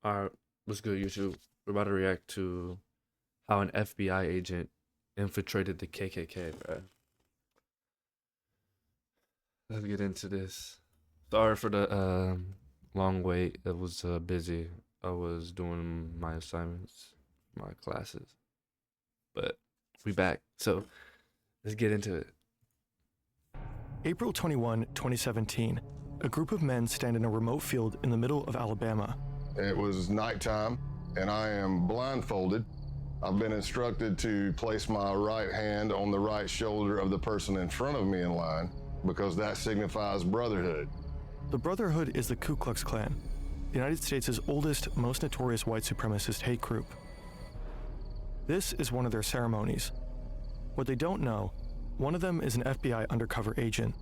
Alright, what's good, YouTube? We're about to react to how an FBI agent infiltrated the KKK, bro. Let's get into this. Sorry for the long wait. It was busy. I was doing my assignments, my classes, but we back. So let's get into it. April 21, 2017. A group of men stand in a remote field in the middle of Alabama. It was nighttime, and I am blindfolded. I've been instructed to place my right hand on the right shoulder of the person in front of me in line because that signifies brotherhood. The Brotherhood is the Ku Klux Klan, the United States' oldest, most notorious white supremacist hate group. This is one of their ceremonies. What they don't know, one of them is an FBI undercover agent,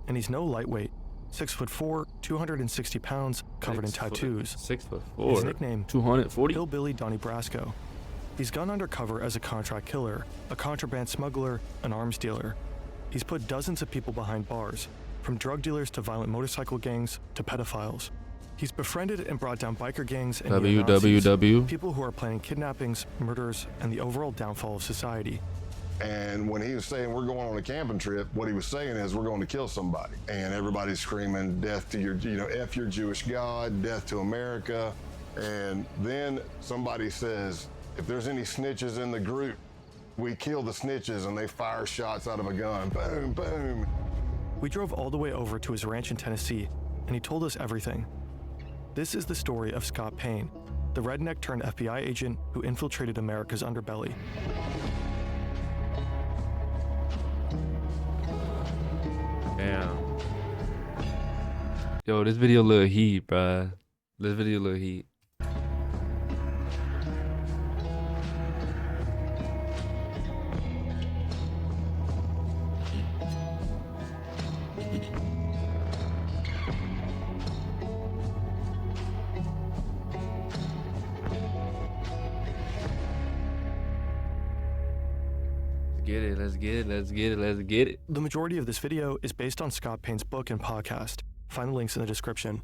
and he's no lightweight. 6'4", 260 pounds, covered in tattoos. 6'4". His nickname, 240. Hillbilly Donnie Brasco. He's gone undercover as a contract killer, a contraband smuggler, an arms dealer. He's put dozens of people behind bars, from drug dealers to violent motorcycle gangs to pedophiles. He's befriended and brought down biker gangs and WWW. people who are planning kidnappings, murders, and the overall downfall of society. And when he was saying we're going on a camping trip, what he was saying is we're going to kill somebody. And everybody's screaming, death to your, F your Jewish God, death to America. And then somebody says, if there's any snitches in the group, we kill the snitches, and they fire shots out of a gun. Boom, boom. We drove all the way over to his ranch in Tennessee, and he told us everything. This is the story of Scott Payne, the redneck turned FBI agent who infiltrated America's underbelly. Damn. Yo, this video a little heat, bruh. This video a little heat. Let's get it. The majority of this video is based on Scott Payne's book and podcast. Find the links in the description.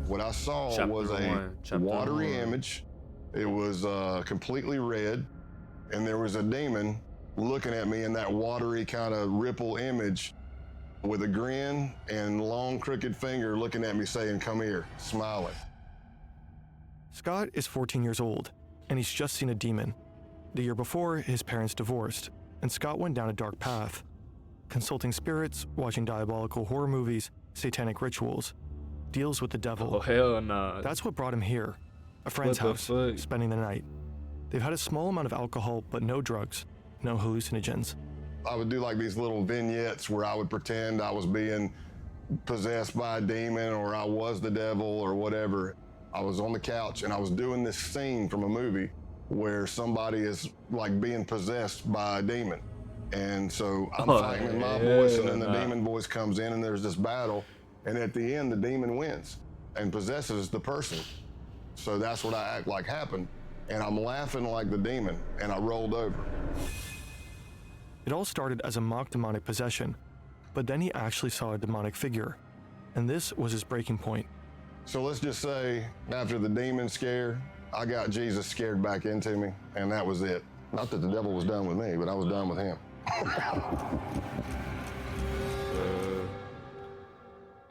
What I saw Chapter was a watery image. It was completely red, and there was a demon looking at me in that watery kind of ripple image with a grin and long crooked finger looking at me saying, "Come here," smiling. Scott is 14 years old, and he's just seen a demon. The year before, his parents divorced, and Scott went down a dark path, consulting spirits, watching diabolical horror movies, satanic rituals, deals with the devil. Oh, hell nah. That's what brought him here, a friend's house, spending the night. They've had a small amount of alcohol, but no drugs, no hallucinogens. I would do like these little vignettes where I would pretend I was being possessed by a demon or I was the devil or whatever. I was on the couch and I was doing this scene from a movie where somebody is like being possessed by a demon. And so I'm fighting in my voice, and then the demon voice comes in, and there's this battle. And at the end, the demon wins and possesses the person. So that's what I act like happened. And I'm laughing like the demon, and I rolled over. It all started as a mock demonic possession, but then he actually saw a demonic figure. And this was his breaking point. So let's just say, after the demon scare, I got Jesus scared back into me, and that was it. Not that the devil was done with me, but I was done with him.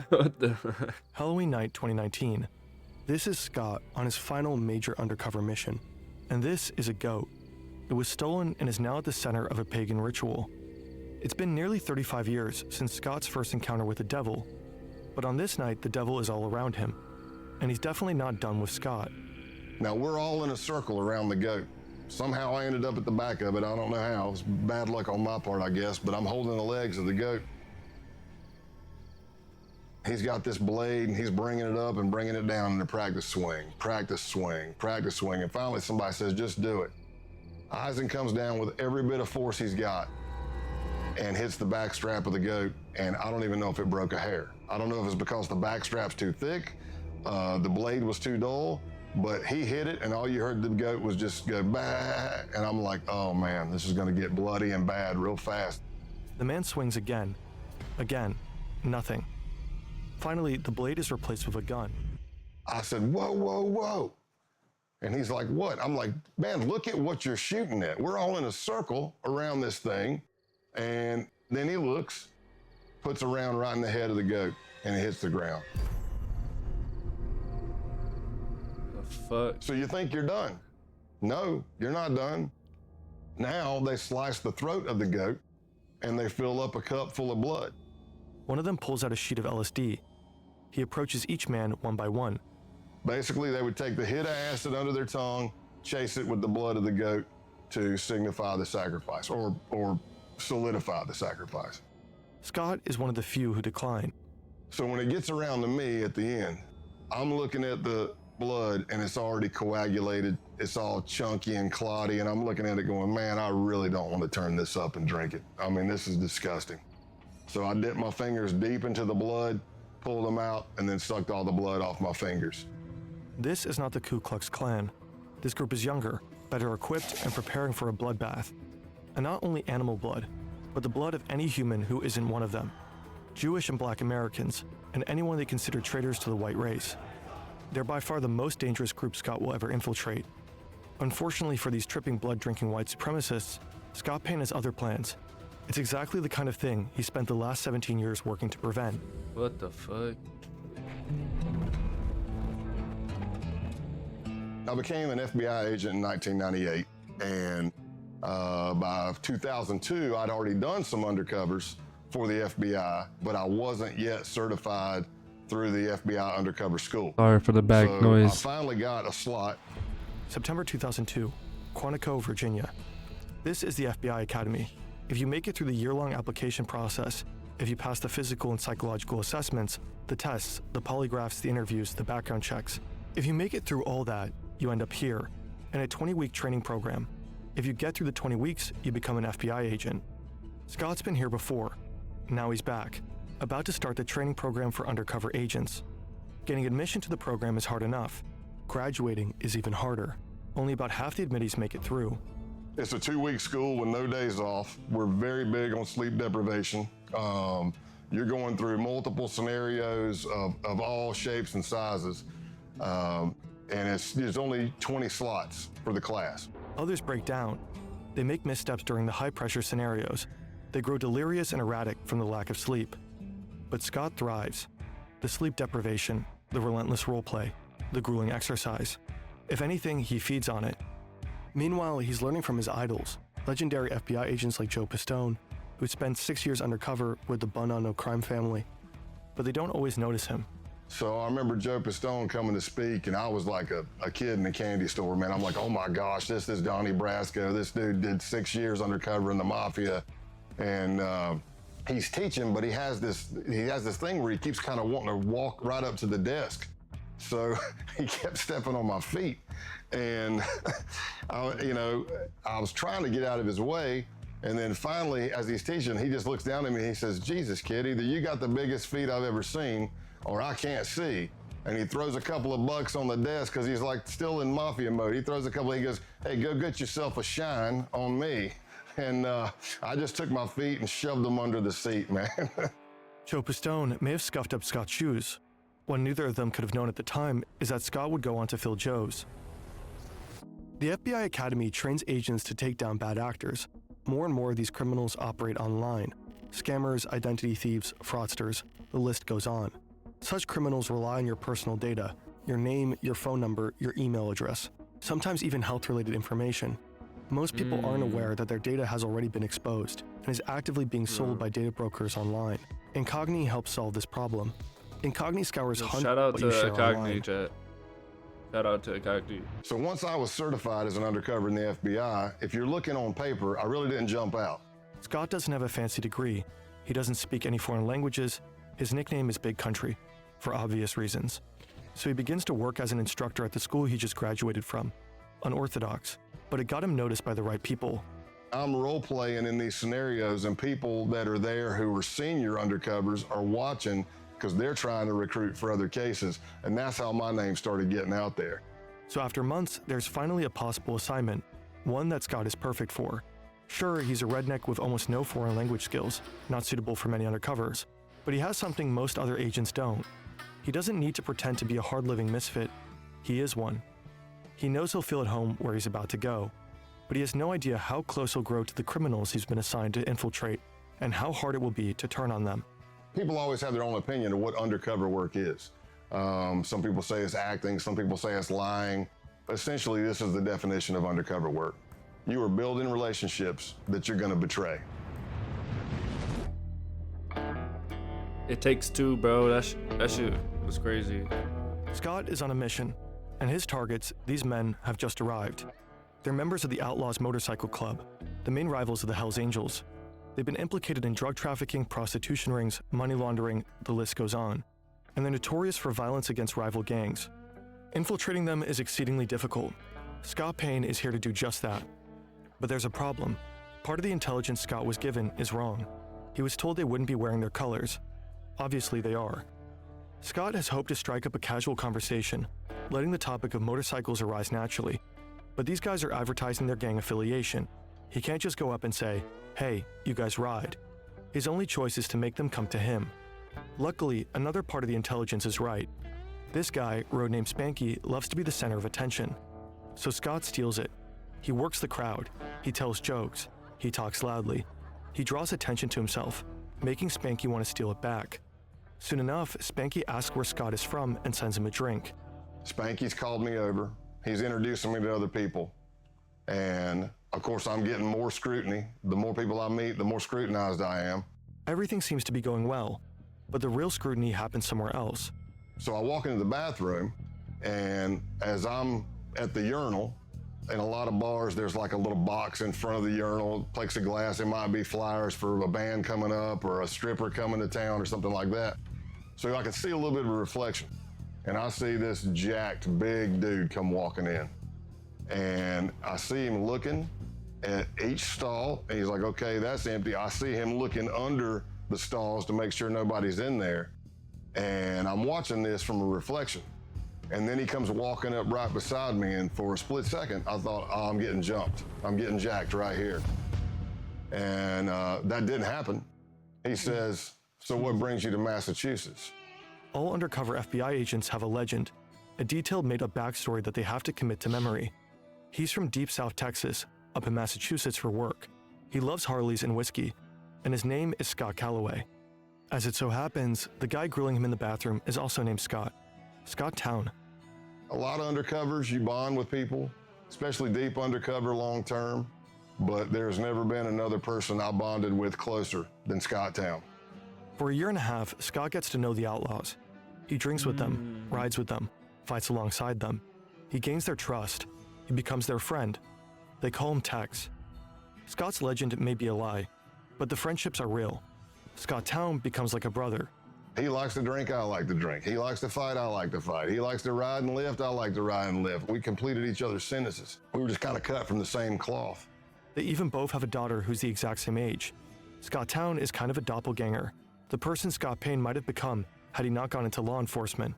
What the? Halloween night 2019. This is Scott on his final major undercover mission. And this is a goat. It was stolen and is now at the center of a pagan ritual. It's been nearly 35 years since Scott's first encounter with the devil. But on this night, the devil is all around him. And he's definitely not done with Scott. Now, we're all in a circle around the goat. Somehow I ended up at the back of it. I don't know how. It was bad luck on my part, I guess, but I'm holding the legs of the goat. He's got this blade, and he's bringing it up and bringing it down in a practice swing, practice swing, practice swing. And finally, somebody says, just do it. Eisen comes down with every bit of force he's got and hits the back strap of the goat, and I don't even know if it broke a hair. I don't know if it's because the back strap's too thick, the blade was too dull, but he hit it, and all you heard the goat was just go, bah, and I'm like, oh man, this is gonna get bloody and bad real fast. The man swings again, nothing. Finally, the blade is replaced with a gun. I said, whoa, whoa, whoa. And he's like, what? I'm like, man, look at what you're shooting at. We're all in a circle around this thing. And then he looks, puts a round right in the head of the goat, and it hits the ground. The fuck? So you think you're done? No, you're not done. Now they slice the throat of the goat, and they fill up a cup full of blood. One of them pulls out a sheet of LSD. He approaches each man one by one. Basically, they would take the hit of acid under their tongue, chase it with the blood of the goat to signify the sacrifice or solidify the sacrifice. Scott is one of the few who decline. So when it gets around to me at the end, I'm looking at the blood and it's already coagulated. It's all chunky and clotty, and I'm looking at it going, man, I really don't want to turn this up and drink it. I mean, this is disgusting. So I dipped my fingers deep into the blood, pulled them out, and then sucked all the blood off my fingers. This is not the Ku Klux Klan. This group is younger, better equipped, and preparing for a bloodbath. And not only animal blood, but the blood of any human who isn't one of them. Jewish and Black Americans, and anyone they consider traitors to the white race. They're by far the most dangerous group Scott will ever infiltrate. Unfortunately for these tripping blood-drinking white supremacists, Scott Payne has other plans. It's exactly the kind of thing he spent the last 17 years working to prevent. What the fuck? I became an FBI agent in 1998, and by 2002, I'd already done some undercovers for the FBI, but I wasn't yet certified through the FBI undercover school. Sorry for the back so noise. I finally got a slot. September 2002, Quantico, Virginia. This is the FBI Academy. If you make it through the year-long application process, if you pass the physical and psychological assessments, the tests, the polygraphs, the interviews, the background checks, if you make it through all that, you end up here, in a 20-week training program. If you get through the 20 weeks, you become an FBI agent. Scott's been here before. Now he's back, about to start the training program for undercover agents. Getting admission to the program is hard enough. Graduating is even harder. Only about half the admittees make it through. It's a 2-week school with no days off. We're very big on sleep deprivation. You're going through multiple scenarios of all shapes and sizes. And there's only 20 slots for the class. Others break down. They make missteps during the high-pressure scenarios. They grow delirious and erratic from the lack of sleep. But Scott thrives. The sleep deprivation, the relentless roleplay, the grueling exercise. If anything, he feeds on it. Meanwhile, he's learning from his idols, legendary FBI agents like Joe Pistone, who spent 6 years undercover with the Bun on No Crime family. But they don't always notice him. So I remember Joe Pistone coming to speak, and I was like a kid in a candy store, man. I'm like, oh my gosh, this is Donnie Brasco. This dude did 6 years undercover in the mafia. And he's teaching, but he has this thing where he keeps kind of wanting to walk right up to the desk. So he kept stepping on my feet. And, I was trying to get out of his way. And then finally, as he's teaching, he just looks down at me and he says, Jesus, kid, either you got the biggest feet I've ever seen, or I can't see. And he throws a couple of bucks on the desk because he's like still in mafia mode. He throws a couple, he goes, hey, go get yourself a shine on me. And I just took my feet and shoved them under the seat, man. Joe Pistone may have scuffed up Scott's shoes. What neither of them could have known at the time is that Scott would go on to fill Joe's. The FBI Academy trains agents to take down bad actors. More and more of these criminals operate online. Scammers, identity thieves, fraudsters, the list goes on. Such criminals rely on your personal data, your name, your phone number, your email address, sometimes even health-related information. Most people aren't aware that their data has already been exposed and is actively being sold by data brokers online. Incogni helps solve this problem. Incogni scours hundreds Shout out of to what you share Incogni, online. chat. Shout out to Incogni. So once I was certified as an undercover in the FBI, if you're looking on paper, I really didn't jump out. Scott doesn't have a fancy degree. He doesn't speak any foreign languages. His nickname is Big Country, for obvious reasons. So he begins to work as an instructor at the school he just graduated from. Unorthodox, but it got him noticed by the right people. I'm role-playing in these scenarios, and people that are there who are senior undercovers are watching because they're trying to recruit for other cases, and that's how my name started getting out there. So after months, there's finally a possible assignment, one that Scott is perfect for. Sure, he's a redneck with almost no foreign language skills, not suitable for many undercovers, But he has something most other agents don't. He doesn't need to pretend to be a hard-living misfit. He is one. He knows he'll feel at home where he's about to go, but he has no idea how close he'll grow to the criminals he's been assigned to infiltrate and how hard it will be to turn on them. People always have their own opinion of what undercover work is. Some people say it's acting, some people say it's lying. Essentially, this is the definition of undercover work. You are building relationships that you're going to betray. It takes two, bro. That shit was crazy. Scott is on a mission, and his targets, these men, have just arrived. They're members of the Outlaws Motorcycle Club, the main rivals of the Hells Angels. They've been implicated in drug trafficking, prostitution rings, money laundering, the list goes on. And they're notorious for violence against rival gangs. Infiltrating them is exceedingly difficult. Scott Payne is here to do just that. But there's a problem. Part of the intelligence Scott was given is wrong. He was told they wouldn't be wearing their colors. Obviously they are. Scott has hoped to strike up a casual conversation, letting the topic of motorcycles arise naturally. But these guys are advertising their gang affiliation. He can't just go up and say, "Hey, you guys ride." His only choice is to make them come to him. Luckily, another part of the intelligence is right. This guy, road named Spanky, loves to be the center of attention. So Scott steals it. He works the crowd. He tells jokes. He talks loudly. He draws attention to himself, making Spanky want to steal it back. Soon enough, Spanky asks where Scott is from and sends him a drink. Spanky's called me over. He's introducing me to other people. And of course, I'm getting more scrutiny. The more people I meet, the more scrutinized I am. Everything seems to be going well, but the real scrutiny happens somewhere else. So I walk into the bathroom, and as I'm at the urinal, in a lot of bars, there's like a little box in front of the urinal, plexiglass. It might be flyers for a band coming up or a stripper coming to town or something like that. So I can see a little bit of a reflection. And I see this jacked big dude come walking in. And I see him looking at each stall, and he's like, okay, that's empty. I see him looking under the stalls to make sure nobody's in there. And I'm watching this from a reflection. And then he comes walking up right beside me, and for a split second, I thought, oh, I'm getting jumped. I'm getting jacked right here. And that didn't happen. He says, so what brings you to Massachusetts? All undercover FBI agents have a legend, a detailed made-up backstory that they have to commit to memory. He's from deep South Texas, up in Massachusetts for work. He loves Harleys and whiskey, and his name is Scott Calloway. As it so happens, the guy grilling him in the bathroom is also named Scott. Scott Town. A lot of undercovers, you bond with people, especially deep undercover long term, but there's never been another person I bonded with closer than Scott Town. For a year and a half, Scott gets to know the Outlaws. He drinks with them, rides with them, fights alongside them. He gains their trust. He becomes their friend. They call him Tex. Scott's legend may be a lie, but the friendships are real. Scott Town becomes like a brother. He likes to drink, I like to drink. He likes to fight, I like to fight. He likes to ride and lift, I like to ride and lift. We completed each other's sentences. We were just kind of cut from the same cloth. They even both have a daughter who's the exact same age. Scott Town is kind of a doppelganger, the person Scott Payne might have become had he not gone into law enforcement.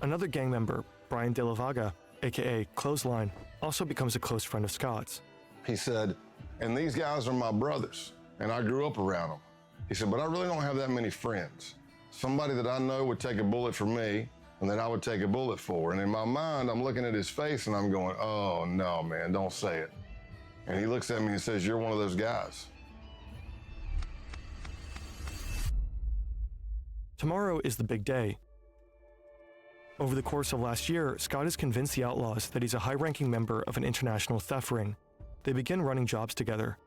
Another gang member, Brian De La Vaga, aka Clothesline, also becomes a close friend of Scott's. He said, and these guys are my brothers, and I grew up around them. He said, but I really don't have that many friends. Somebody that I know would take a bullet for me, and that I would take a bullet for. And in my mind, I'm looking at his face, and I'm going, oh, no, man, don't say it. And he looks at me and says, you're one of those guys. Tomorrow is the big day. Over the course of last year, Scott has convinced the Outlaws that he's a high-ranking member of an international theft ring. They begin running jobs together.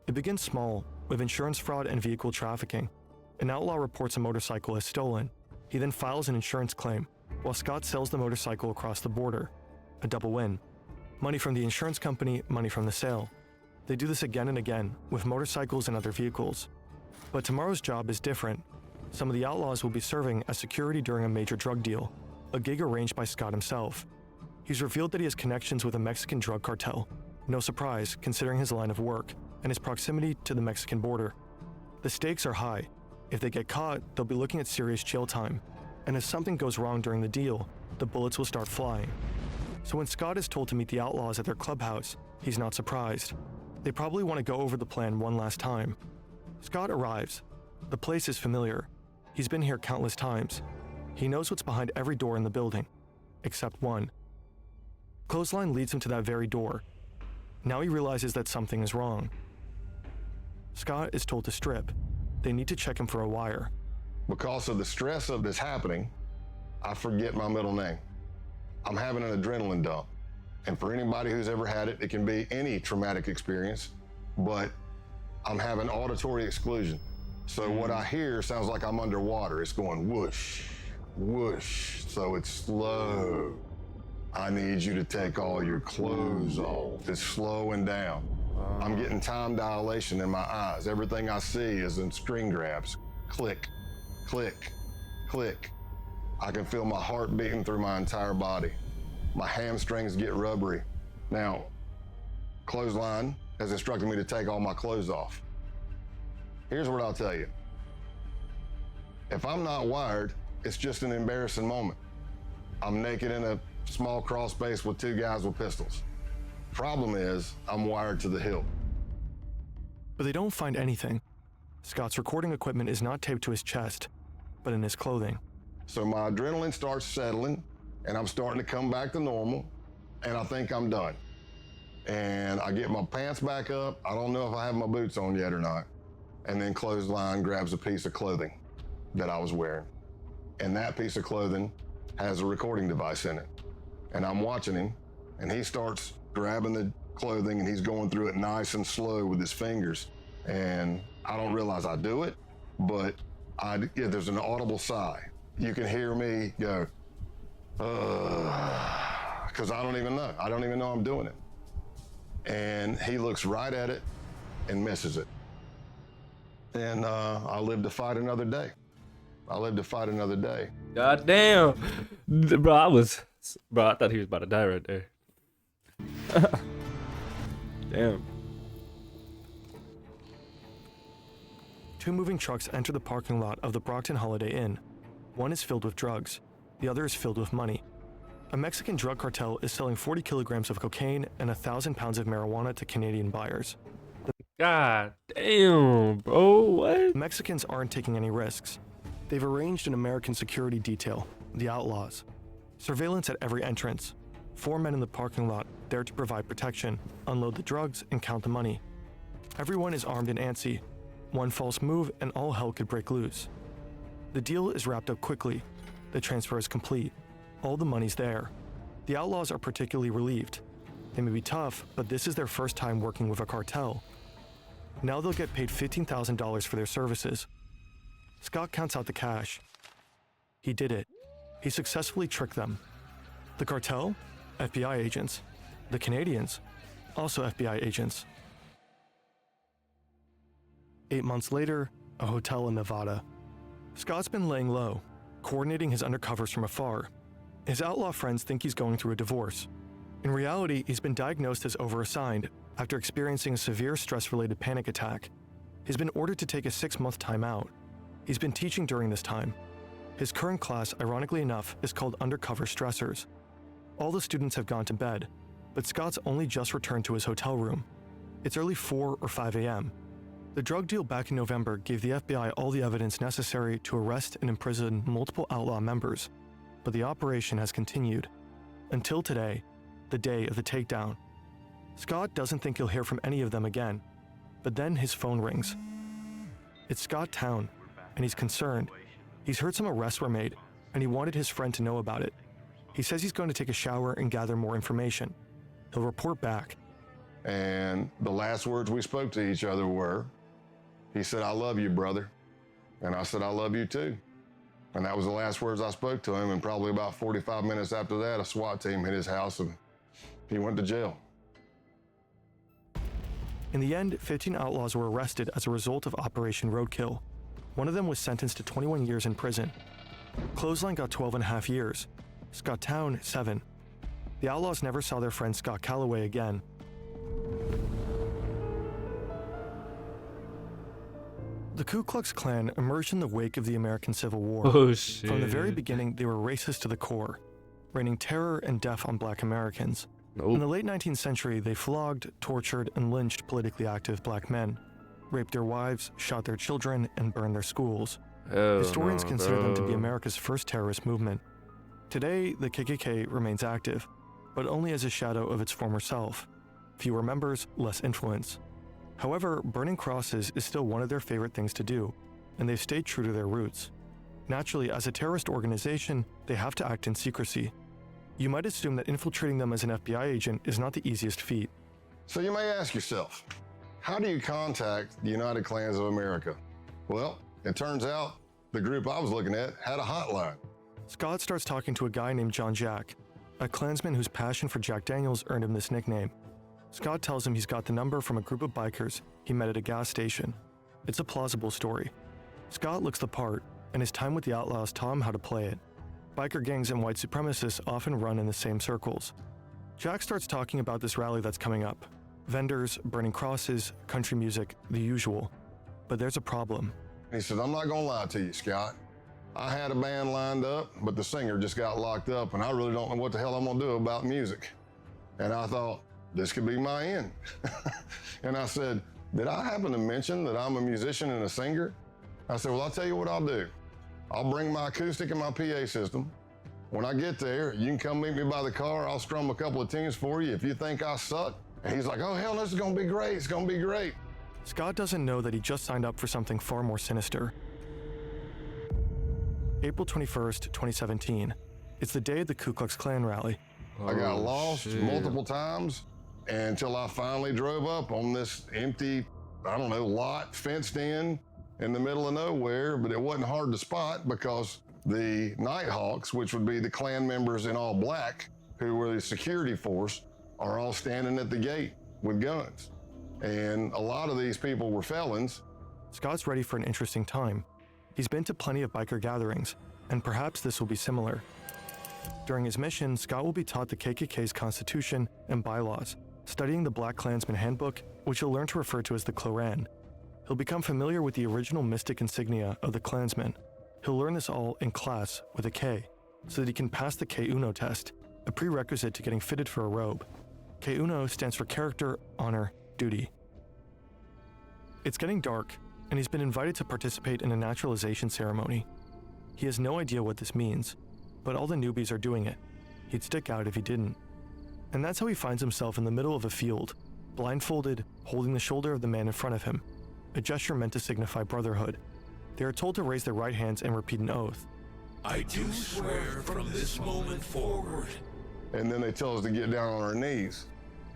It begins small, with insurance fraud and vehicle trafficking. An outlaw reports a motorcycle as stolen. He then files an insurance claim, while Scott sells the motorcycle across the border. A double win. Money from the insurance company, money from the sale. They do this again and again, with motorcycles and other vehicles. But tomorrow's job is different. Some of the outlaws will be serving as security during a major drug deal, a gig arranged by Scott himself. He's revealed that he has connections with a Mexican drug cartel. No surprise, considering his line of work and his proximity to the Mexican border. The stakes are high. If they get caught, they'll be looking at serious jail time. And if something goes wrong during the deal, the bullets will start flying. So when Scott is told to meet the outlaws at their clubhouse, he's not surprised. They probably want to go over the plan one last time. Scott arrives. The place is familiar. He's been here countless times. He knows what's behind every door in the building, except one. Clothesline leads him to that very door. Now he realizes that something is wrong. Scott is told to strip. They need to check him for a wire. Because of the stress of this happening, I forget my middle name. I'm having an adrenaline dump. And for anybody who's ever had it, it can be any traumatic experience, but I'm having auditory exclusion. So what I hear sounds like I'm underwater. It's going whoosh, whoosh. So it's slow. I need you to take all your clothes off. It's slowing down. I'm getting time dilation in my eyes. Everything I see is in string grabs. Click, click, click. I can feel my heart beating through my entire body. My hamstrings get rubbery. Now, Clothesline has instructed me to take all my clothes off. Here's what I'll tell you. If I'm not wired, it's just an embarrassing moment. I'm naked in a small crawl space with two guys with pistols. Problem is, I'm wired to the hilt. But they don't find anything. Scott's recording equipment is not taped to his chest, but in his clothing. So my adrenaline starts settling, and I'm starting to come back to normal, and I think I'm done. And I get my pants back up. I don't know if I have my boots on yet or not. And then Clothesline grabs a piece of clothing that I was wearing. And that piece of clothing has a recording device in it. And I'm watching him, and he starts grabbing the clothing, and he's going through it nice and slow with his fingers. And I don't realize I do it, but there's an audible sigh. You can hear me go, because I don't even know. I don't even know I'm doing it. And he looks right at it and misses it. And I live to fight another day. I live to fight another day. God damn. Bro, I thought he was about to die right there. Damn. Two moving trucks enter the parking lot of the Brockton Holiday Inn. One is filled with drugs. The other is filled with money. A Mexican drug cartel is selling 40 kilograms of cocaine and 1,000 pounds of marijuana to Canadian buyers. God damn, bro. What? Mexicans aren't taking any risks. They've arranged an American security detail, the Outlaws. Surveillance at every entrance. 4 men in the parking lot there to provide protection, unload the drugs, and count the money. Everyone is armed and antsy. One false move and all hell could break loose. The deal is wrapped up quickly. The transfer is complete. All the money's there. The Outlaws are particularly relieved. They may be tough, but this is their first time working with a cartel. Now they'll get paid $15,000 for their services. Scott counts out the cash. He did it. He successfully tricked them. The cartel? FBI agents. The Canadians? Also FBI agents. 8 months later, a hotel in Nevada. Scott's been laying low, coordinating his undercovers from afar. His outlaw friends think he's going through a divorce. In reality, he's been diagnosed as overassigned after experiencing a severe stress-related panic attack. He's been ordered to take a 6-month timeout. He's been teaching during this time. His current class, ironically enough, is called Undercover Stressors. All the students have gone to bed, but Scott's only just returned to his hotel room. It's early 4 or 5 a.m. The drug deal back in November gave the FBI all the evidence necessary to arrest and imprison multiple outlaw members, but the operation has continued. Until today, the day of the takedown. Scott doesn't think he'll hear from any of them again, but then his phone rings. It's Scott Town, and he's concerned. He's heard some arrests were made, and he wanted his friend to know about it. He says he's going to take a shower and gather more information. He'll report back. And the last words we spoke to each other were, he said, "I love you, brother." And I said, "I love you too." And that was the last words I spoke to him. And probably about 45 minutes after that, a SWAT team hit his house and he went to jail. In the end, 15 outlaws were arrested as a result of Operation Roadkill. One of them was sentenced to 21 years in prison. Clothesline got 12 and a half years. Scott Town, 7. The outlaws never saw their friend Scott Calloway again. The Ku Klux Klan emerged in the wake of the American Civil War. Oh, shit. From the very beginning, they were racist to the core, raining terror and death on Black Americans. In the late 19th century, they flogged, tortured, and lynched politically active Black men, raped their wives, shot their children, and burned their schools. Hell Historians no, consider them to be bro. America's first terrorist movement. Today, the KKK remains active, but only as a shadow of its former self. Fewer members, less influence. However, burning crosses is still one of their favorite things to do, and they've stayed true to their roots. Naturally, as a terrorist organization, they have to act in secrecy. You might assume that infiltrating them as an FBI agent is not the easiest feat. So you may ask yourself, how do you contact the United Klans of America? Well, it turns out the group I was looking at had a hotline. Scott starts talking to a guy named John Jack, a Klansman whose passion for Jack Daniels earned him this nickname. Scott tells him he's got the number from a group of bikers he met at a gas station. It's a plausible story. Scott looks the part, and his time with the outlaws taught him how to play it. Biker gangs and white supremacists often run in the same circles. Jack starts talking about this rally that's coming up. Vendors, burning crosses, country music, the usual. But there's a problem. He said, I'm not gonna lie to you, Scott. I had a band lined up, but the singer just got locked up, and I really don't know what the hell I'm gonna do about music. And I thought, this could be my end. And I said, did I happen to mention that I'm a musician and a singer? I said, well, I'll tell you what I'll do. I'll bring my acoustic and my PA system. When I get there, you can come meet me by the car. I'll strum a couple of tunes for you if you think I suck. And he's like, oh, hell, this is gonna be great. It's gonna be great. Scott doesn't know that he just signed up for something far more sinister. April 21st, 2017. It's the day of the Ku Klux Klan rally. I got Oh, lost shit. multiple times until I finally drove up on this empty, I don't know, lot fenced in the middle of nowhere, but it wasn't hard to spot because the Nighthawks, which would be the Klan members in all black, who were the security force, are all standing at the gate with guns. And a lot of these people were felons. Scott's ready for an interesting time. He's been to plenty of biker gatherings, and perhaps this will be similar. During his mission, Scott will be taught the KKK's constitution and bylaws, studying the Black Klansman Handbook, which he'll learn to refer to as the Kloran. He'll become familiar with the original mystic insignia of the Klansmen. He'll learn this all in class with a K, so that he can pass the K-Uno test, a prerequisite to getting fitted for a robe. K-Uno stands for character, honor, duty. It's getting dark, and he's been invited to participate in a naturalization ceremony. He has no idea what this means, but all the newbies are doing it. He'd stick out if he didn't. And that's how he finds himself in the middle of a field, blindfolded, holding the shoulder of the man in front of him, a gesture meant to signify brotherhood. They are told to raise their right hands and repeat an oath. I do swear from this moment forward And then they tell us to get down on our knees.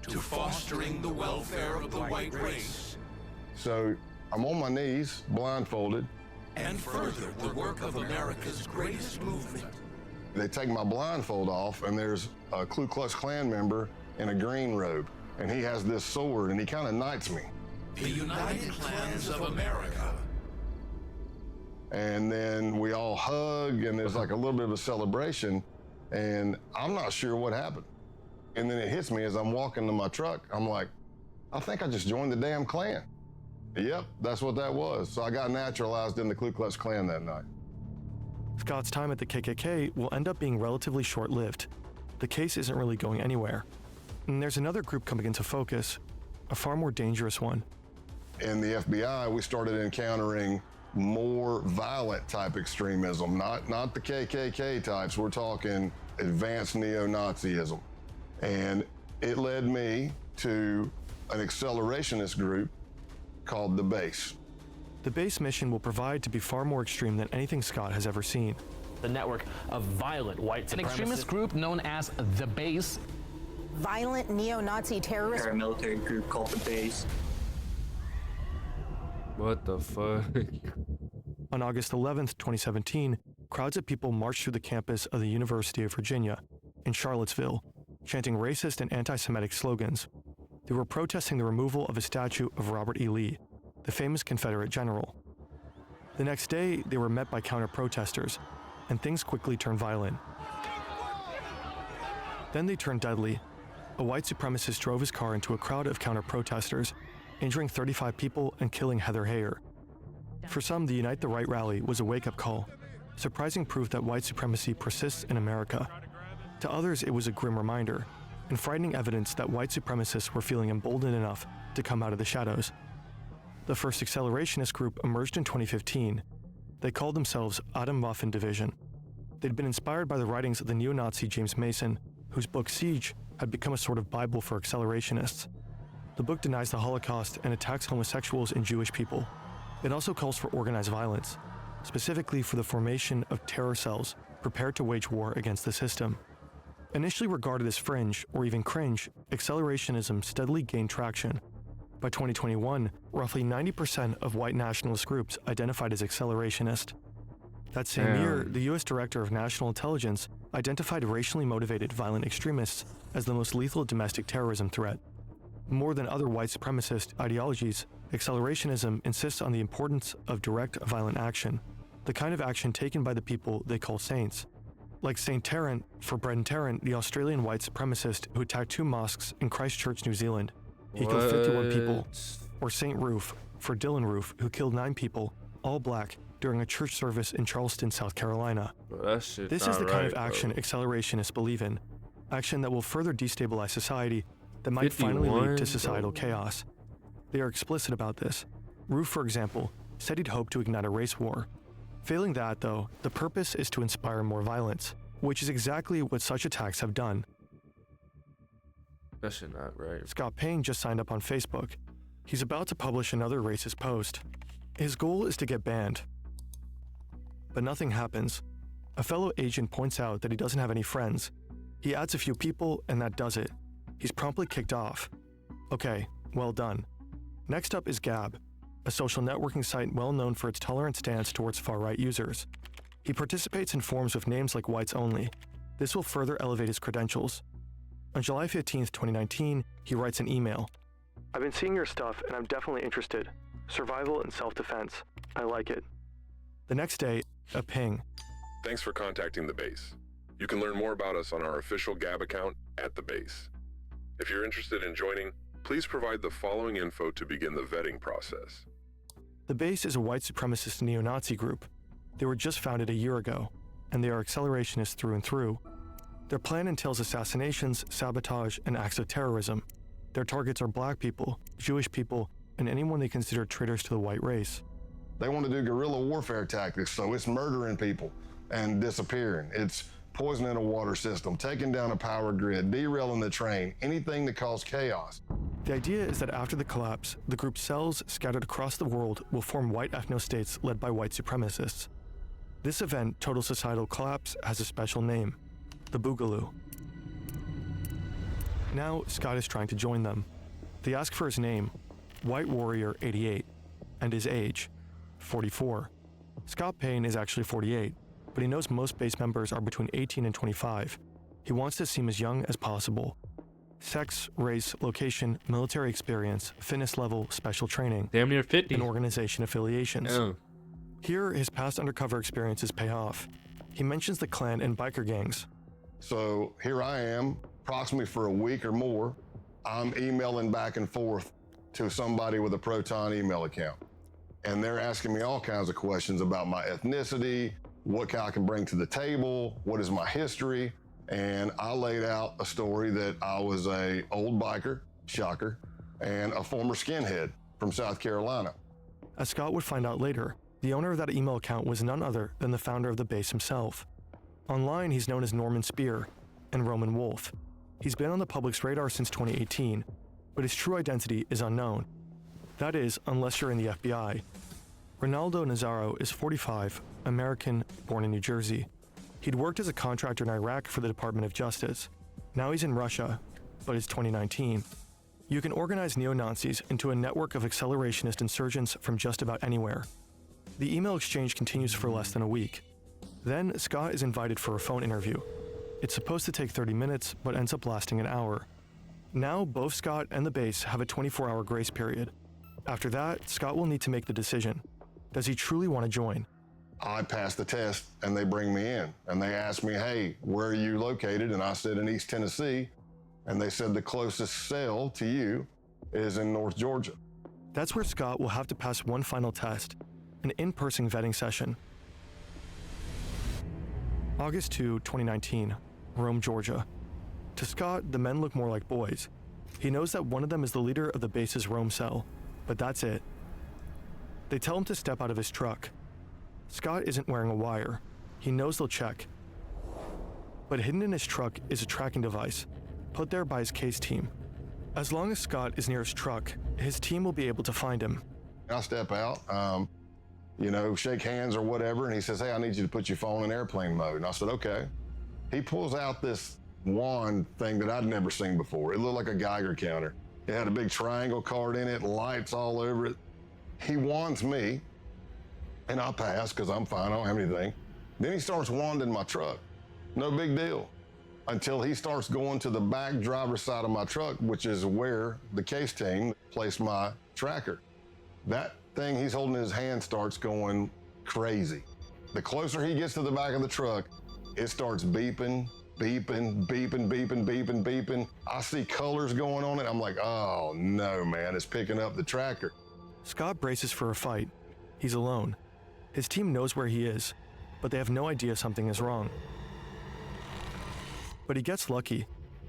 to fostering the welfare of the white race, So I'm on my knees, blindfolded. and further the work of America's greatest movement. They take my blindfold off, and there's a Ku Klux Klan member in a green robe, and he has this sword, and he kind of knights me. The United Klans of America. And then we all hug, and there's like a little bit of a celebration, and I'm not sure what happened. And then it hits me as I'm walking to my truck. I'm like, I think I just joined the damn Klan. Yep, that's what that was. So I got naturalized in the Ku Klux Klan that night. Scott's time at the KKK will end up being relatively short-lived. The case isn't really going anywhere. And there's another group coming into focus, a far more dangerous one. In the FBI, we started encountering more violent type extremism, not the KKK types. We're talking advanced neo-Nazism. And it led me to an accelerationist group called the Base. The base mission will provide to be far more extreme than anything Scott has ever seen. The network of violent white An supremacists. extremist group known as The Base. Violent neo-Nazi terrorists. Paramilitary group called the Base. What the fuck? On August 11th, 2017, crowds of people marched through the campus of the University of Virginia in Charlottesville, chanting racist and anti-Semitic slogans. They were protesting the removal of a statue of Robert E. Lee, the famous Confederate general. The next day, they were met by counter-protesters, and things quickly turned violent. Then they turned deadly. A white supremacist drove his car into a crowd of counter-protesters, injuring 35 people and killing Heather Heyer. For some, the Unite the Right rally was a wake-up call, surprising proof that white supremacy persists in America. To others, it was a grim reminder, and frightening evidence that white supremacists were feeling emboldened enough to come out of the shadows. The first accelerationist group emerged in 2015. They called themselves Atomwaffen Division. They'd been inspired by the writings of the neo-Nazi James Mason, whose book Siege had become a sort of Bible for accelerationists. The book denies the Holocaust and attacks homosexuals and Jewish people. It also calls for organized violence, specifically for the formation of terror cells prepared to wage war against the system. Initially regarded as fringe or even cringe, accelerationism steadily gained traction. By 2021, roughly 90% of white nationalist groups identified as accelerationist. That same year, the US Director of National Intelligence identified racially motivated violent extremists as the most lethal domestic terrorism threat. More than other white supremacist ideologies, accelerationism insists on the importance of direct violent action, the kind of action taken by the people they call saints. Like St. Tarrant for Brenton Tarrant, the Australian white supremacist who attacked 2 mosques in Christchurch, New Zealand. He killed 51 people. Or St. Roof for Dylan Roof, who killed 9 people, all black, during a church service in Charleston, South Carolina. This is the kind of action accelerationists believe in, action that will further destabilize society, that might finally lead to societal chaos. They are explicit about this. Roof, for example, said he'd hoped to ignite a race war. Failing that, though, the purpose is to inspire more violence, which is exactly what such attacks have done. That's not right. Scott Payne just signed up on Facebook. He's about to publish another racist post. His goal is to get banned. But nothing happens. A fellow agent points out that he doesn't have any friends. He adds a few people, and that does it. He's promptly kicked off. Okay, well done. Next up is Gab, a social networking site well known for its tolerant stance towards far-right users. He participates in forums with names like Whites Only. This will further elevate his credentials. On July 15, 2019, he writes an email. I've been seeing your stuff and I'm definitely interested. Survival and self-defense. I like it. The next day, a ping. Thanks for contacting the base. You can learn more about us on our official Gab account at the base. If you're interested in joining, please provide the following info to begin the vetting process. The base is a white supremacist neo-Nazi group. They were just founded a year ago, and they are accelerationists through and through. Their plan entails assassinations, sabotage, and acts of terrorism. Their targets are black people, Jewish people, and anyone they consider traitors to the white race. They want to do guerrilla warfare tactics, so it's murdering people and disappearing. It's poisoning a water system, taking down a power grid, derailing the train, anything to cause chaos. The idea is that after the collapse, the group's cells scattered across the world will form white ethno-states led by white supremacists. This event, total societal collapse, has a special name, the Boogaloo. Now, Scott is trying to join them. They ask for his name, White Warrior 88, and his age, 44. Scott Payne is actually 48, but he knows most base members are between 18 and 25. He wants to seem as young as possible. Sex, race, location, military experience, fitness level, special training. Damn near 50. And organization affiliations. Oh. Here, his past undercover experiences pay off. He mentions the Klan and biker gangs. So here I am, approximately for a week or more, I'm emailing back and forth to somebody with a Proton email account. And they're asking me all kinds of questions about my ethnicity, what I can bring to the table, what is my history. And I laid out a story that I was a old biker, shocker, and a former skinhead from South Carolina. As Scott would find out later, the owner of that email account was none other than the founder of the base himself. Online, he's known as Norman Spear and Roman Wolf. He's been on the public's radar since 2018, but his true identity is unknown. That is, unless you're in the FBI. Ronaldo Nazaro is 45, American, born in New Jersey. He'd worked as a contractor in Iraq for the Department of Justice. Now he's in Russia, but it's 2019. You can organize neo-Nazis into a network of accelerationist insurgents from just about anywhere. The email exchange continues for less than a week. Then, Scott is invited for a phone interview. It's supposed to take 30 minutes, but ends up lasting an hour. Now, both Scott and the base have a 24-hour grace period. After that, Scott will need to make the decision. Does he truly want to join? I passed the test and they bring me in and they asked me, hey, where are you located? And I said in East Tennessee. And they said the closest cell to you is in North Georgia. That's where Scott will have to pass one final test, an in-person vetting session. August 2, 2019, Rome, Georgia. To Scott, the men look more like boys. He knows that one of them is the leader of the base's Rome cell, but that's it. They tell him to step out of his truck. Scott isn't wearing a wire. He knows they'll check. But hidden in his truck is a tracking device, put there by his case team. As long as Scott is near his truck, his team will be able to find him. I step out, shake hands or whatever, and he says, hey, I need you to put your phone in airplane mode. And I said, okay. He pulls out this wand thing that I'd never seen before. It looked like a Geiger counter. It had a big triangle card in it, lights all over it. He wands me, and I pass because I'm fine, I don't have anything. Then he starts wanding my truck. No big deal. Until he starts going to the back driver's side of my truck, which is where the case team placed my tracker. That thing he's holding in his hand starts going crazy. The closer he gets to the back of the truck, it starts beeping, beeping, beeping, beeping, beeping, beeping. I see colors going on it. I'm like, oh no, man, it's picking up the tracker. Scott braces for a fight. He's alone. His team knows where he is, but they have no idea something is wrong. But he gets lucky.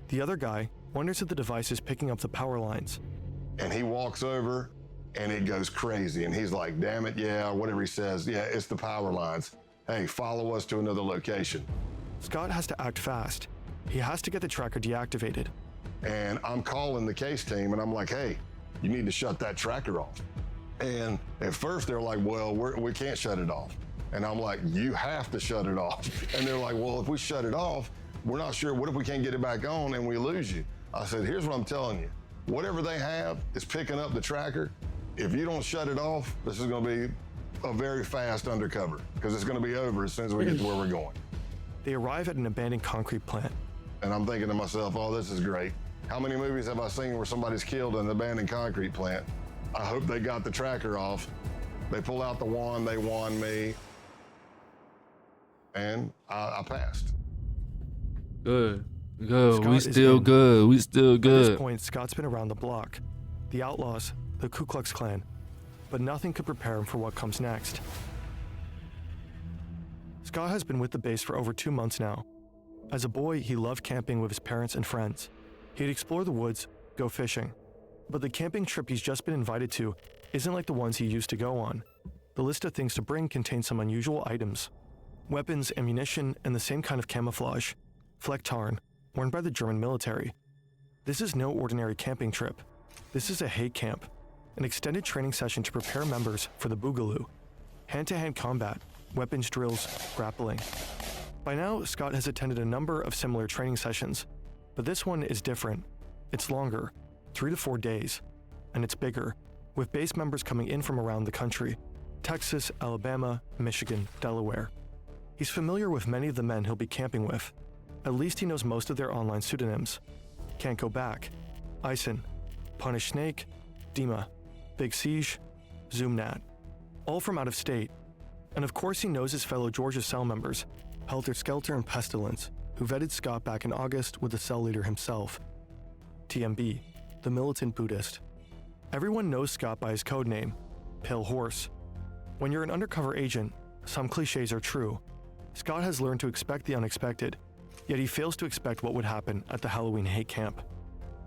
The other guy wonders if the device is picking up the power lines. And he walks over and it goes crazy. And he's like, damn it, yeah, or whatever he says. Yeah, it's the power lines. Hey, follow us to another location. Scott has to act fast. He has to get the tracker deactivated. And I'm calling the case team and I'm like, hey, you need to shut that tracker off. And at first they're like, well, we can't shut it off. And I'm like, you have to shut it off. And they're like, well, if we shut it off, we're not sure. What if we can't get it back on and we lose you? I said, here's what I'm telling you. Whatever they have is picking up the tracker. If you don't shut it off, this is going to be a very fast undercover because it's going to be over as soon as we get to where we're going. They arrive at an abandoned concrete plant. And I'm thinking to myself, oh, this is great. How many movies have I seen where somebody's killed in an abandoned concrete plant? I hope they got the tracker off. They pull out the wand, they wand me, and I passed. Good. Scott We is still in. good. We still At this good. point, Scott's been around the block. The outlaws, the Ku Klux Klan. But nothing could prepare him for what comes next. Scott has been with the base for over 2 months now. As a boy, he loved camping with his parents and friends. He'd explore the woods, go fishing. But the camping trip he's just been invited to isn't like the ones he used to go on. The list of things to bring contains some unusual items. Weapons, ammunition, and the same kind of camouflage. Flecktarn, worn by the German military. This is no ordinary camping trip. This is a hate camp, an extended training session to prepare members for the Boogaloo. Hand-to-hand combat, weapons drills, grappling. By now, Scott has attended a number of similar training sessions, but this one is different. It's longer, 3 to 4 days, and it's bigger, with base members coming in from around the country: Texas, Alabama, Michigan, Delaware. He's familiar with many of the men he'll be camping with. At least he knows most of their online pseudonyms. Can't Go Back, Ison, Punish Snake, Dima, Big Siege, Zoomnat. All from out of state. And of course he knows his fellow Georgia cell members, Helter Skelter and Pestilence, who vetted Scott back in August with the cell leader himself. TMB, the militant Buddhist. Everyone knows Scott by his code name, Pale Horse. When you're an undercover agent, some cliches are true. Scott has learned to expect the unexpected, yet he fails to expect what would happen at the Halloween hate camp.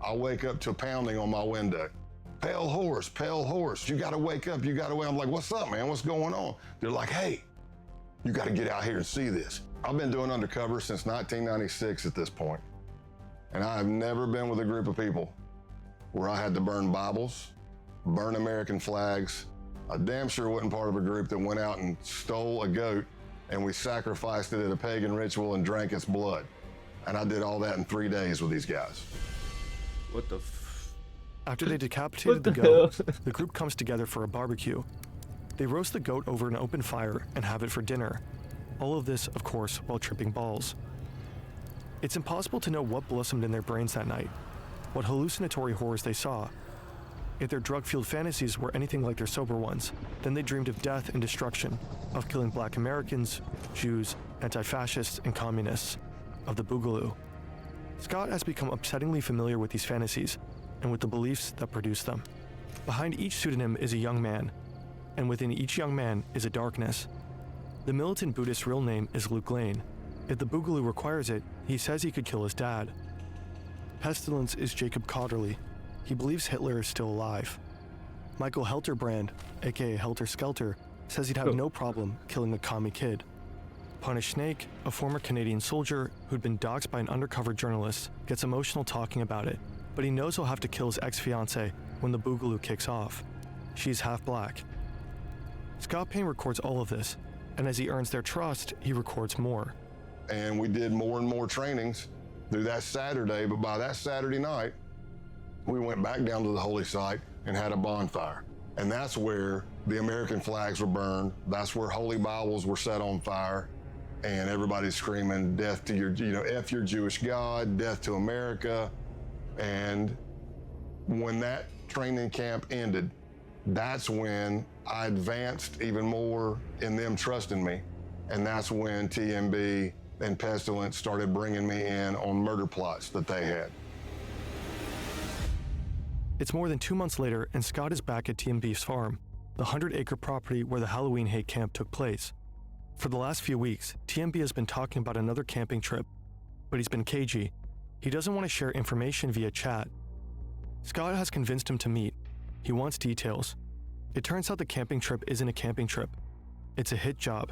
I wake up to pounding on my window. Pale horse, you gotta wake up, you gotta wake up. I'm like, what's up, man, what's going on? They're like, hey, you gotta get out here and see this. I've been doing undercover since 1996 at this point. And I have never been with a group of people where I had to burn Bibles, burn American flags. I damn sure wasn't part of a group that went out and stole a goat and we sacrificed it at a pagan ritual and drank its blood. And I did all that in 3 days with these guys. What the After they decapitated the What the goat, hell? the group comes together for a barbecue. They roast the goat over an open fire and have it for dinner. All of this, of course, while tripping balls. It's impossible to know what blossomed in their brains that night, what hallucinatory horrors they saw. If their drug-fueled fantasies were anything like their sober ones, then they dreamed of death and destruction, of killing Black Americans, Jews, anti-fascists, and communists, of the Boogaloo. Scott has become upsettingly familiar with these fantasies, and with the beliefs that produce them. Behind each pseudonym is a young man, and within each young man is a darkness. The militant Buddhist's real name is Luke Lane. If the Boogaloo requires it, he says he could kill his dad. Pestilence is Jacob Cotterly. He believes Hitler is still alive. Michael Helterbrand, aka Helter Skelter, says he'd have no problem killing a commie kid. Punish Snake, a former Canadian soldier who'd been doxxed by an undercover journalist, gets emotional talking about it, but he knows he'll have to kill his ex-fiancée when the boogaloo kicks off. She's half black. Scott Payne records all of this, and as he earns their trust, he records more. And we did more and more trainings through that Saturday, but by that Saturday night, we went back down to the holy site and had a bonfire. And that's where the American flags were burned. That's where holy Bibles were set on fire. And everybody's screaming, death to your, F your Jewish God, death to America. And when that training camp ended, that's when I advanced even more in them trusting me. And that's when TMB and Pestilence started bringing me in on murder plots that they had. It's more than 2 months later, and Scott is back at TMB's farm, the 100-acre property where the Halloween hate camp took place. For the last few weeks, TMB has been talking about another camping trip, but he's been cagey. He doesn't want to share information via chat. Scott has convinced him to meet. He wants details. It turns out the camping trip isn't a camping trip. It's a hit job.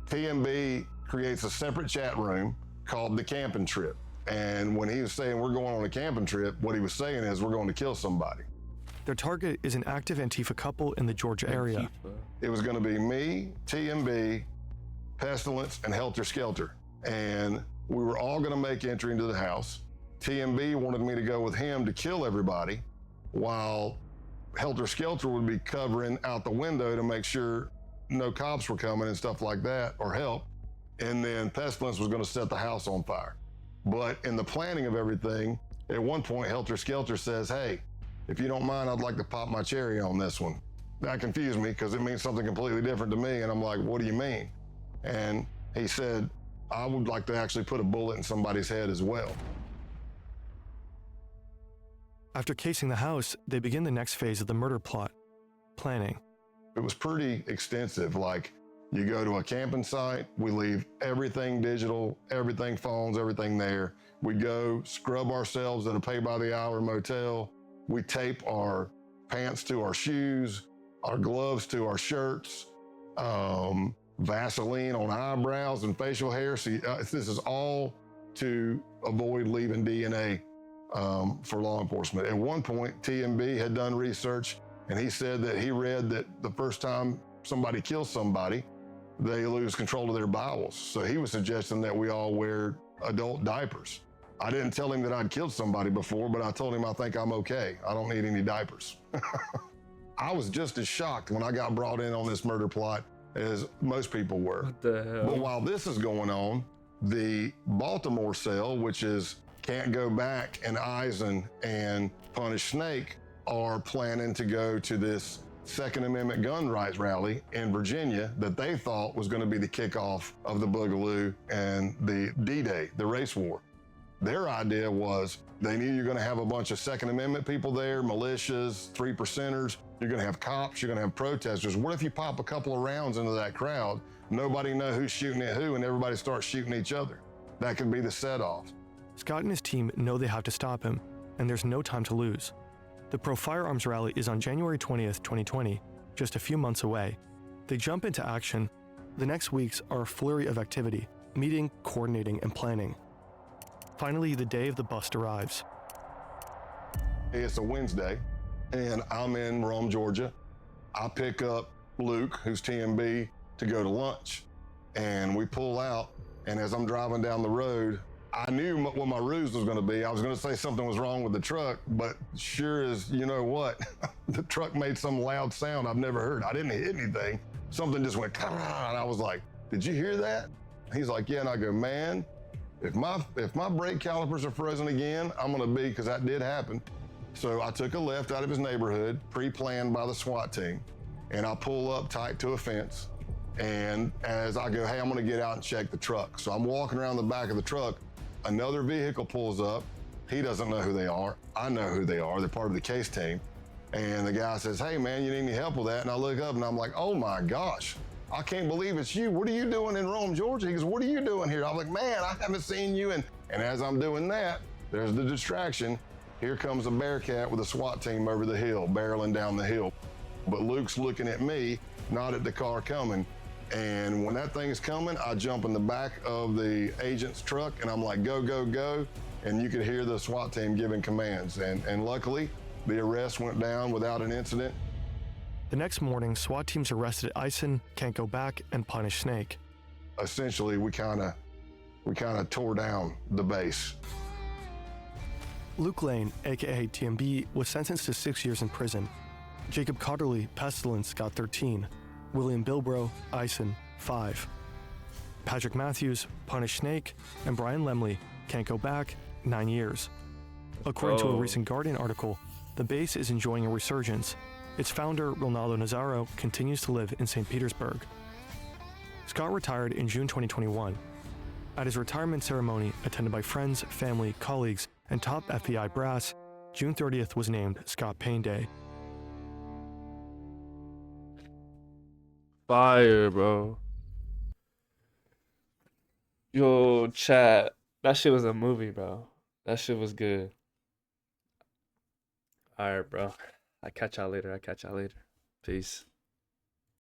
TMB creates a separate chat room called the camping trip. And when he was saying we're going on a camping trip, what he was saying is we're going to kill somebody. Their target is an active Antifa couple in the Georgia area. It was going to be me, TMB, Pestilence, and Helter Skelter. And we were all going to make entry into the house. TMB wanted me to go with him to kill everybody, while Helter Skelter would be covering out the window to make sure no cops were coming and stuff like that, or help. And then Pestilence was going to set the house on fire. But in the planning of everything, at one point, Helter Skelter says, hey, if you don't mind, I'd like to pop my cherry on this one. That confused me because it means something completely different to me. And I'm like, what do you mean? And he said, I would like to actually put a bullet in somebody's head as well. After casing the house, they begin the next phase of the murder plot, planning. It was pretty extensive. Like, you go to a camping site, we leave everything digital, everything phones, everything there. We go scrub ourselves at a pay-by-the-hour motel. We tape our pants to our shoes, our gloves to our shirts, Vaseline on eyebrows and facial hair. See, this is all to avoid leaving DNA for law enforcement. At one point, TMB had done research, and he said that he read that the first time somebody kills somebody, they lose control of their bowels. So he was suggesting that we all wear adult diapers. I didn't tell him that I'd killed somebody before, but I told him I think I'm okay. I don't need any diapers. I was just as shocked when I got brought in on this murder plot as most people were. What the hell? But while this is going on, the Baltimore cell, which is Can't Go Back, and Eisen and Punish Snake, are planning to go to this Second Amendment gun rights rally in Virginia that they thought was going to be the kickoff of the Boogaloo and the D-Day, the race war. Their idea was they knew you're going to have a bunch of Second Amendment people there, militias, 3%ers. You're going to have cops, you're going to have protesters. What if you pop a couple of rounds into that crowd, nobody know who's shooting at who, and everybody starts shooting each other? That could be the set-off. Scott and his team know they have to stop him, and there's no time to lose. The pro-firearms rally is on January 20th, 2020, just a few months away. They jump into action. The next weeks are a flurry of activity, meeting, coordinating, and planning. Finally, the day of the bust arrives. It's a Wednesday, and I'm in Rome, Georgia. I pick up Luke, who's TMB, to go to lunch, and we pull out, and as I'm driving down the road, I knew what my ruse was going to be. I was going to say something was wrong with the truck, but sure as you know what, the truck made some loud sound I've never heard. I didn't hit anything. Something just went, and I was like, did you hear that? He's like, yeah, and I go, man, if my brake calipers are frozen again, I'm going to be, because that did happen. So I took a left out of his neighborhood, pre-planned by the SWAT team, and I pull up tight to a fence. And as I go, hey, I'm going to get out and check the truck. So I'm walking around the back of the truck. Another vehicle pulls up. He doesn't know who they are. I know who they are. They're part of the case team. And the guy says, hey man, you need any help with that? And I look up and I'm like, oh my gosh, I can't believe it's you. What are you doing in Rome, Georgia? He goes, what are you doing here? I'm like, man, I haven't seen you. And as I'm doing that, there's the distraction. Here comes a Bearcat with a SWAT team over the hill, barreling down the hill. But Luke's looking at me, not at the car coming. And when that thing is coming, I jump in the back of the agent's truck and I'm like, go, go, go. And you could hear the SWAT team giving commands. And luckily, the arrest went down without an incident. The next morning, SWAT teams arrested Eisen, Can't Go Back, and Punish Snake. Essentially, we kind of tore down the base. Luke Lane, aka TMB, was sentenced to 6 years in prison. Jacob Cotterly, Pestilence, got 13. William Bilbro, Eisen, 5. Patrick Matthews, Punish Snake, and Brian Lemley, Can't Go Back, 9 years. According to a recent Guardian article, the base is enjoying a resurgence. Its founder, Ronaldo Nazzaro, continues to live in St. Petersburg. Scott retired in June 2021. At his retirement ceremony, attended by friends, family, colleagues, and top FBI brass, June 30th was named Scott Payne Day. Fire, bro. Yo, chat. That shit was a movie, bro. That shit was good. Alright, bro. I catch y'all later. Peace.